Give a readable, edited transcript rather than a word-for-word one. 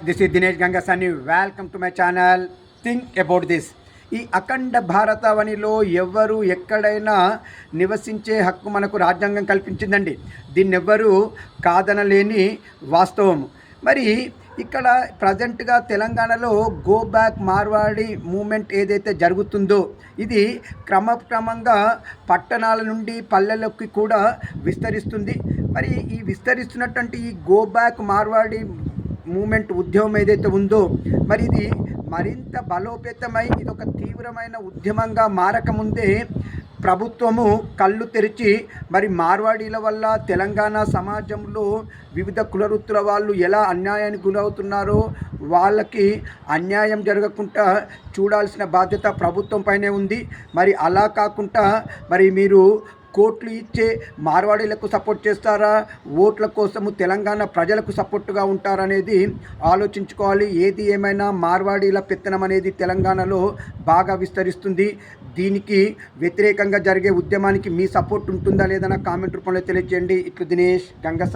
This is Dinesh Gangasani. Welcome to my channel think about this. ఈ అఖండ భారతావనిలో ఎవరు ఎక్కడైనా నివసించే హక్కు మనకు రాజ్యాంగం కల్పించిందండి. దీన్ని ఎవ్వరూ కాదనలేని వాస్తవము. మరి ఇక్కడ ప్రజెంట్గా తెలంగాణలో గో బ్యాక్ మార్వాడి మూమెంట్ ఏదైతే జరుగుతుందో ఇది క్రమక్రమంగా పట్టణాల నుండి పల్లెలకి కూడా విస్తరిస్తుంది. మరి ఈ విస్తరిస్తున్నటువంటి ఈ గో బ్యాక్ మార్వాడి మూమెంట్ ఉద్యమం ఏదైతే ఉందో మరి ఇది మరింత బలోపేతమై ఇది ఒక తీవ్రమైన ఉద్యమంగా మారకముందే ప్రభుత్వము కళ్ళు తెరిచి మరి మార్వాడీల వల్ల తెలంగాణ సమాజంలో వివిధ కులవృత్తుల వాళ్ళు ఎలా అన్యాయానికి గురవుతున్నారో వాళ్ళకి అన్యాయం జరగకుండా చూడాల్సిన బాధ్యత ప్రభుత్వం పైనే ఉంది. మరి అలా కాకుండా మరి మీరు కోట్లు ఇచ్చే మార్వాడీలకు సపోర్ట్ చేస్తారా, ఓట్ల కోసము తెలంగాణ ప్రజలకు సపోర్టుగా ఉంటారనేది ఆలోచించుకోవాలి. ఏది ఏమైనా మార్వాడీల పెత్తనం అనేది తెలంగాణలో బాగా విస్తరిస్తుంది. దీనికి వ్యతిరేకంగా జరిగే ఉద్యమానికి మీ సపోర్ట్ ఉంటుందా లేదన్న కామెంట్ రూపంలో తెలియజేయండి. ఇట్లు దినేష్ గంగ.